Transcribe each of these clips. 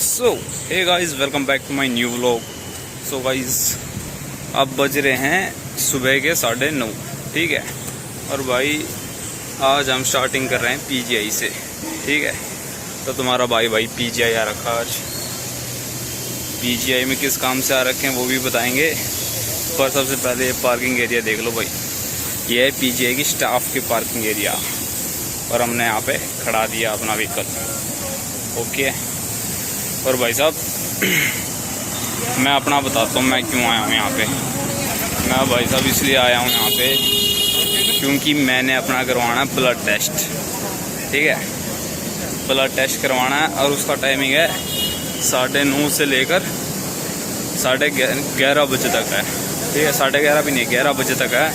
So hey guys, welcome back to my new vlog. So guys, अब बज रहे हैं सुबह के 9:30, ठीक है। और भाई आज हम स्टार्टिंग कर रहे हैं पीजीआई से, ठीक है। तो तुम्हारा भाई पीजीआई आ रखा आज। पीजीआई में किस काम से आ रखे हैं वो भी बताएंगे, पर सबसे पहले ये पार्किंग एरिया देख लो भाई। ये है पीजीआई की स्टाफ की पार्किंग एरिया, और हमने यहाँ पे खड़ा दिया अपना व्हीकल, ओके। और भाई साहब, मैं अपना बताता हूँ मैं क्यों आया हूँ यहाँ पे। मैं भाई साहब इसलिए आया हूँ यहाँ पे क्योंकि मैंने अपना करवाना है ब्लड टेस्ट, ठीक है। ब्लड टेस्ट करवाना है और उसका टाइमिंग है 9:30 से लेकर 11:30 बजे तक है, ठीक है। 11:30 भी नहीं, 11 बजे तक है।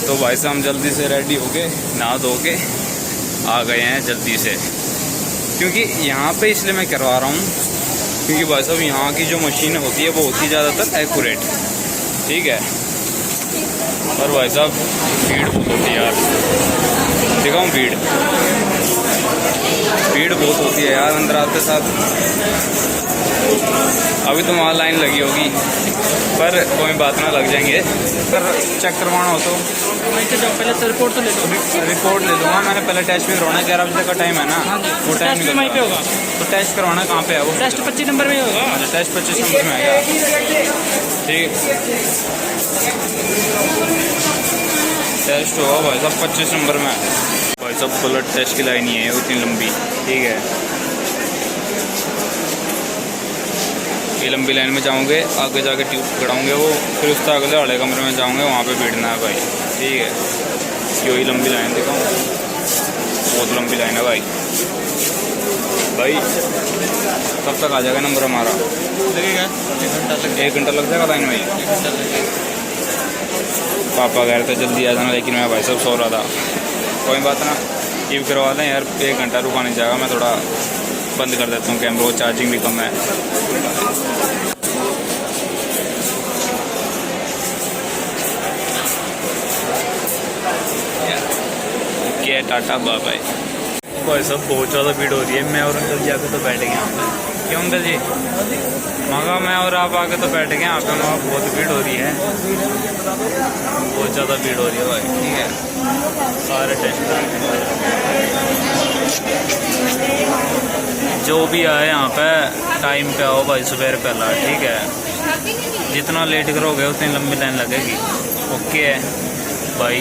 तो भाई साहब हम जल्दी से रेडी होके नहा धो के आ गए हैं जल्दी से, क्योंकि यहाँ पे इसलिए मैं करवा रहा हूँ क्योंकि भाई साहब यहाँ की जो मशीन होती है वो होती है ज़्यादातर एक्यूरेट, ठीक है। और भाई साहब भीड़ बहुत होती है यार, दिखाऊँ भीड़ बहुत होती है यार अंदर आते साथ। अभी तो वहाँ लाइन लगी होगी, पर कोई बात ना, लग जाएंगे। पर चेक करवाना हो तो पहले तो रिपोर्ट तो ले लो। रिपोर्ट ले लूँगा मैंने, पहले टेस्ट भी करवाना है। 11 बजे का टाइम है ना, वो टाइम टेस्ट वहीं पे होगा। तो टेस्ट करवाना कहाँ पे है वो? टेस्ट 25 नंबर में होगा। अच्छा, टेस्ट 25 नंबर में आएगा, ठीक। टेस्ट होगा भाई साहब 25 नंबर में। भाई साहब ब्लड टेस्ट की लाइन ही है उतनी लंबी, ठीक है। ये लंबी लाइन में जाऊँगे, आगे जाके ट्यूब पकड़ाऊँगे वो, फिर उससे अगले वाले कमरे में जाऊँगे, वहाँ पे बैठना है भाई, ठीक है। यही लंबी लाइन दिखाऊँ, बहुत लंबी लाइन है भाई। कब तक आ जाएगा नंबर हमारा? लगेगा 1 घंटा लग जाएगा लाइन में। पापा कह रहे थे जल्दी आ जाना, लेकिन मैं भाई साहब सो रहा था। कोई बात ना, ट्यूब करवा लें यार, 1 घंटा रुका नहीं जाएगा। मैं थोड़ा बंद कर देता हूँ कैमरा, चार्जिंग भी कम है। Okay, tata bye bye. भाई साहब बहुत ज़्यादा भीड़ हो रही है। मैं और अंकल जी आके तो बैठ गए यहाँ पे। क्यों अंकल जी? मगा मैं और आप आके तो बैठ गए यहाँ पे। वहाँ बहुत भीड़ हो रही है, बहुत ज़्यादा भीड़ हो रही है भाई, ठीक है। सारे टेस्ट जो भी आए यहाँ पे टाइम पे आओ भाई, सुबह पहला, ठीक है। जितना लेट करोगे उतनी लंबी लाइन लगेगी, ओके है भाई।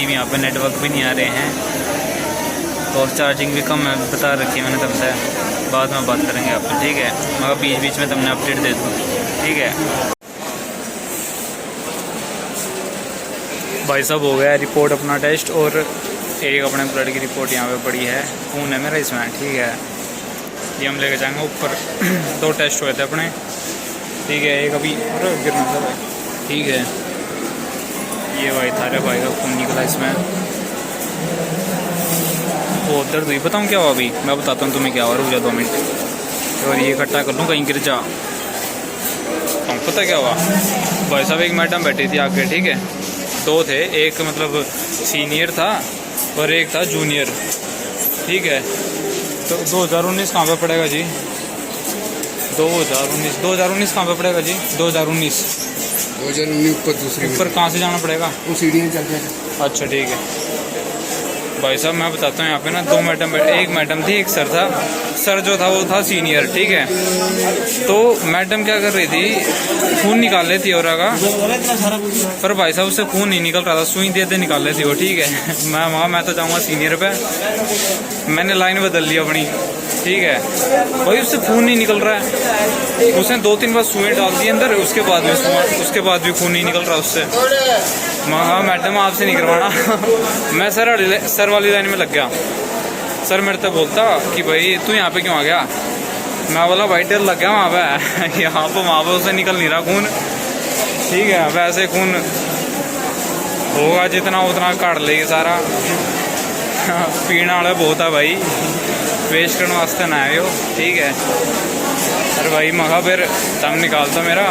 यहाँ पे नेटवर्क भी नहीं आ रहे हैं और चार्जिंग भी कम है, बता रखी है मैंने तुमसे। बाद में बात करेंगे आपसे, ठीक है। मगर बीच में तुमने अपडेट दे दूँ, ठीक है। भाई साहब हो गया रिपोर्ट अपना टेस्ट, और एक अपने ब्लड की रिपोर्ट यहाँ पे पड़ी है। खून है मेरा इसमें, ठीक है। ये हम लेके जाएंगे ऊपर। 2 टेस्ट हुए थे अपने, ठीक है। एक अभी गिरना था भाई, ठीक है। ये भाई थारे भाई का खून निकला इसमें, बहुत दर्द हुई। बताऊँ क्या हुआ अभी? मैं बताता हूँ तुम्हें क्या हुआ, रुक जा 2 मिनट। और ये इकट्ठा कर लूँ, कहीं गिर जा। तुम पता क्या हुआ भाई साहब? एक मैडम बैठी थी आगे, ठीक है। 2 थे, एक मतलब सीनियर था और एक था जूनियर, ठीक है। तो 2019 कहाँ पे पड़ेगा जी? 2019 कहाँ पे पड़ेगा जी? 2019 ऊपर दूसरी ऊपर कहाँ से जाना पड़ेगा? वो सीढ़ियाँ चल जाएगा। अच्छा, ठीक है भाई साहब। मैं बताता हूँ यहाँ पे ना 2 मैडम बैठे, एक मैडम थी, एक सर था। सर जो था वो था सीनियर, ठीक है। तो मैडम क्या कर रही थी, खून निकाल रही थी और का, पर भाई साहब उससे खून नहीं निकल रहा था, सुई दे निकाल रही थी वो, ठीक है। मैं तो जाऊँगा सीनियर पे। मैंने लाइन बदल ली अपनी, ठीक है। भाई उससे खून नहीं निकल रहा है। उसने 2-3 बार सुई डाल दी अंदर, उसके बाद भी खून नहीं निकल रहा उससे। हाँ मैडम आपसे नहीं करवाना। मैं सर वाली लाइन में लग गया। सर मेरे से बोलता कि भाई तू यहाँ पे क्यों आ गया? मैं बोला भाई डर लग गया वहाँ पे। यहाँ पे वहाँ पे उससे निकल नहीं रहा खून, ठीक है। वैसे खून होगा जितना उतना काट लेगी सारा। पीने वाला बहुत है भाई, वेस्ट करने वास्ते ना आए हो, ठीक है। अरे भाई मगा फिर दम निकालता मेरा,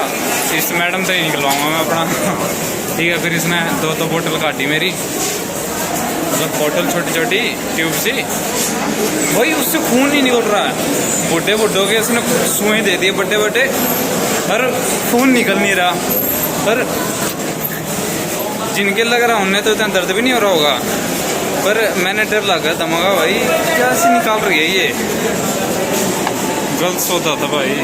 इस मैडम से ही निकलवाऊँगा मैं अपना, ठीक है। फिर इसने 2 बोतल काटी मेरी, मतलब बोतल छोटी छोटी ट्यूब सी, भाई उससे खून नहीं निकल रहा है। बुढ़े बुढ़ों के इसने सुई दे दिए बड़े बड़े, पर खून निकल नहीं रहा। पर जिनके लग रहा उन्हें तो इतना दर्द भी नहीं हो रहा होगा, पर मैंने डर लगा दमागा भाई क्या से निकाल रही है ये। गलत सौदा था भाई।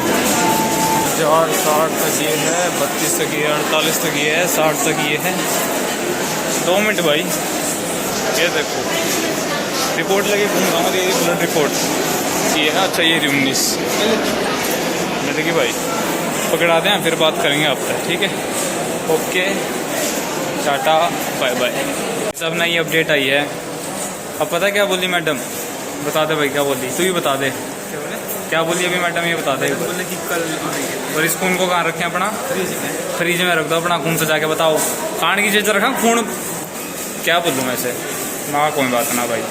60 तक ये है, 32 तक ये है, 48 तक ये है, 60 तक ये है। 2 मिनट भाई, ये देखो रिपोर्ट लगी घूमगा ये ब्लड रिपोर्ट ये है। अच्छा ये 19 देखिए भाई, पकड़ा दें फिर बात करेंगे आपसे, ठीक है। Okay tata bye bye. सब नई अपडेट आई है। अब पता क्या बोली मैडम, बता दे भाई क्या बोली, तू ही बता दे क्या बोली अभी मैडम, ये बता दे। बोले कि कल और इस खून को कहाँ रखें अपना, फ्रीज में रख दो अपना खून सजा के। बताओ खाने की चीज़ रखा खून, क्या बोलूँ मैं ऐसे ना, कोई बात ना भाई।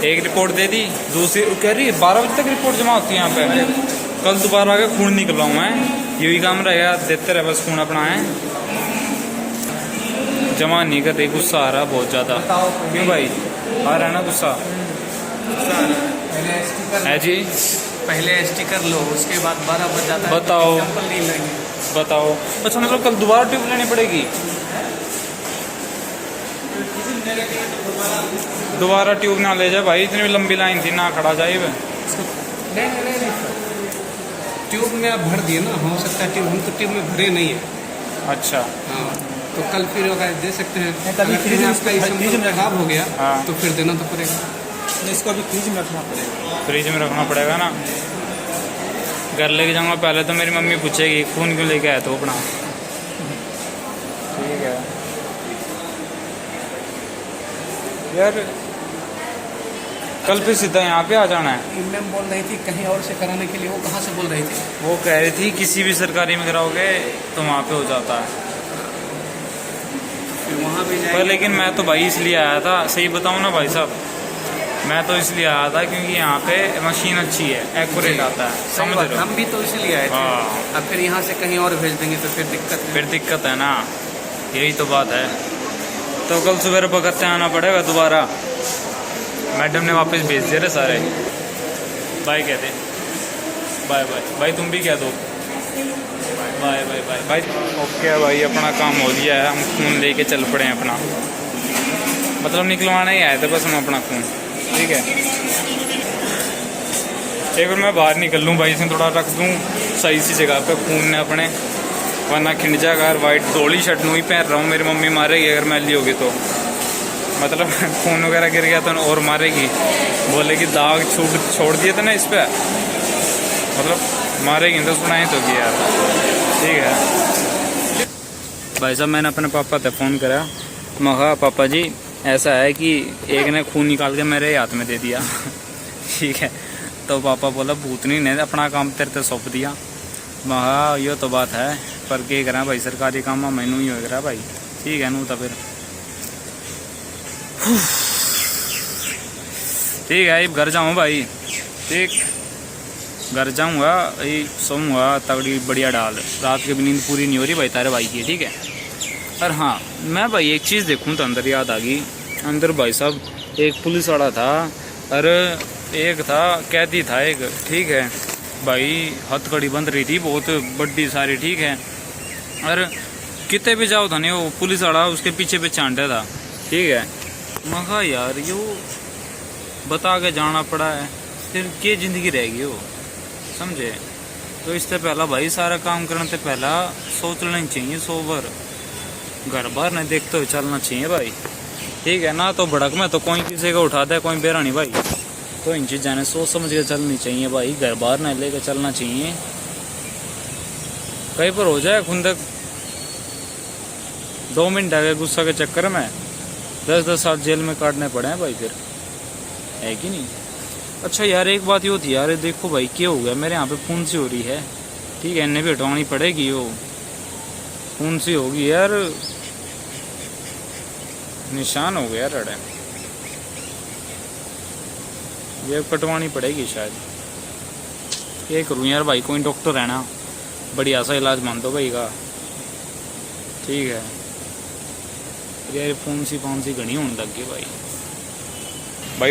एक रिपोर्ट दे दी, दूसरी कह रही 12 बजे तक रिपोर्ट जमा होती है यहाँ पे। कल दोबारा आके खून निकलवाऊँ मैं, यही काम रहेगा, देते रहे बस खून अपना है, जमा नहीं कर रही। गुस्सा आ रहा बहुत ज़्यादा, क्यों भाई आ रहा है ना गुस्सा है जी। पहले स्टिकर लो, उसके बाद 12 बज जाता है। बताओ एग्जाम्पल नहीं लगे। बताओ। अच्छा मतलब कल दोबारा ट्यूब लेनी पड़ेगी, दोबारा ट्यूब ना ले जाए भाई, इतनी लंबी लाइन थी ना खड़ा जाए। नहीं ट्यूब में आप भर दिए ना, हो सकता है ट्यूब, हम तो ट्यूब में भरे नहीं है। अच्छा हाँ तो कल फिर अगर दे सकते हैं, अगर फ्रिज आपका खराब हो गया हाँ तो फिर देना तो पड़ेगा। इसको अभी फ्रिज में रखना पड़ेगा। फ्रिज में रखना पड़ेगा ना। घर लेके जाऊंगा पहले तो मेरी मम्मी पूछेगी खून क्यों लेके आया तो अपना, ठीक है यार। कल फिर सीधा यहाँ पे आ जाना है। मैम बोल रही थी कहीं और से कराने के लिए, वो कहाँ से बोल रही थी? वो कह रही थी किसी भी सरकारी में कराओगे तो वहाँ पे हो जाता है। फिर वहाँ भी पर लेकिन मैं तो भाई इसलिए आया था, सही बताऊँ ना भाई साहब, मैं तो इसलिए आया था क्योंकि यहाँ पे मशीन अच्छी है, एक्यूरेट आता है, समझ रहे हो। हम भी तो इसलिए आए थे। हाँ अब फिर यहाँ से कहीं और भेज देंगे तो फिर दिक्कत है ना, यही तो बात है। तो कल सुबह बगत आना पड़ेगा दोबारा। मैडम ने वापस भेज दिए रे सारे। बाय कहते, बाय बाय भाई, तुम भी कह दो बाय बाय बाय भाई। ओके भाई अपना काम हो गया है, हम खून लेके चल पड़े हैं अपना, मतलब निकलवाना ही आए थे बस हम अपना खून, ठीक है। एक बार मैं बाहर निकल लूँ भाई, इसमें थोड़ा रख दूँ सही सी जगह पे खून ने अपने, वरना खिंड जाएगा। अगर वाइट धोली शर्ट नहीं पहन रहा हूँ, मेरी मम्मी मारेगी अगर मैली होगी तो, मतलब खून वगैरह गिर गया तो और मारेगी, बोलेगी दाग छोड़ दिए थे ना इस पर, मतलब मारेगी तो सुनाई तो कि यार, ठीक है। भाई साहब मैंने अपने पापा से फ़ोन करा, मैं कहा पापा जी ऐसा है कि एक ने खून निकाल के मेरे हाथ में दे दिया ठीक है। तो पापा बोला भूतनी ने अपना काम तेरे से सौंप दिया। मैं कहा ये तो बात है, पर क्या करें भाई, सरकारी काम मैनू ही हो रहा भाई, ठीक है नू तो फिर ठीक है। अब घर जाऊँ भाई, ठीक घर जाऊँगा, सोऊंगा तगड़ी बढ़िया डाल, रात की भी नींद पूरी नहीं हो रही भाई तारे भाई की, ठीक है। और हाँ मैं भाई एक चीज़ देखूँ तो अंदर याद आ गई, अंदर भाई साहब एक पुलिस वाला था और एक था कैदी था एक, ठीक है भाई। हथकड़ी बंद रही थी बहुत बड़ी सारी, ठीक है। और कितने भी जाओ था नहीं वो पुलिस वाला उसके पीछे पे चांटा था, ठीक है। मैं कहा यार यो बता के जाना पड़ा है, फिर क्या ज़िंदगी रहेगी वो, समझे। तो इससे पहला भाई सारा काम करने से पहला सोच लेना चाहिए, सोबर घर बार नहीं देखते हुए चलना चाहिए भाई, ठीक है ना। तो भड़क में तो कोई किसी को उठाता है, कोई बेरा नहीं भाई। तो इन चीज़ जाने सोच समझ के चलनी चाहिए भाई, घर बार नहीं लेकर चलना चाहिए। कहीं पर हो जाए खुंदक 2 मिनट आ गए गुस्सा के चक्कर में 10-10 साल जेल में काटने पड़े हैं भाई, फिर है कि नहीं। अच्छा यार एक बात ये होती यार, देखो भाई क्या हो गया, मेरे यहाँ पे फुंसी हो रही है, ठीक है, इन्हें भी हटवानी पड़ेगी, वो फुंसी होगी यार, निशान हो गया रड़े, ये कटवानी पड़ेगी शायद। क्या करूँ यार भाई, कोई डॉक्टर है ना, बढ़िया सा इलाज मान दो भाई का, ठीक है। यार फुंसी घनी होने लग गई भाई।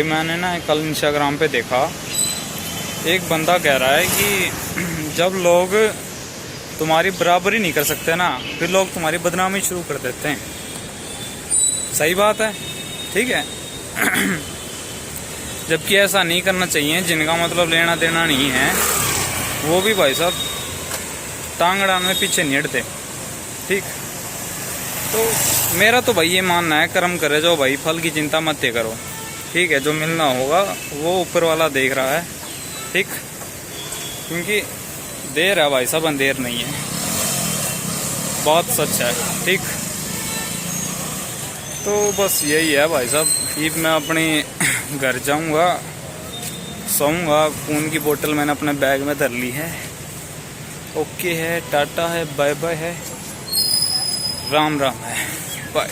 मैंने ना कल इंस्टाग्राम पे देखा एक बंदा कह रहा है कि जब लोग तुम्हारी बराबरी नहीं कर सकते ना, फिर लोग तुम्हारी बदनामी शुरू कर देते हैं। सही बात है, ठीक है। जबकि ऐसा नहीं करना चाहिए। जिनका मतलब लेना देना नहीं है वो भी भाई साहब टांग अड़ाने पीछे नहीं हटते, ठीक। तो मेरा तो भाई ये मानना है, कर्म करे जो भाई, फल की चिंता मत करो, ठीक है। जो मिलना होगा वो ऊपर वाला देख रहा है, ठीक। क्योंकि देर है भाई साहब, अंधेर नहीं है, बात सच है, ठीक। तो बस यही है भाई साहब। अब मैं अपने घर जाऊंगा, सोऊंगा। खून की बोतल मैंने अपने बैग में धर ली है। ओके है, टाटा है, बाय बाय है, राम राम है, बाय।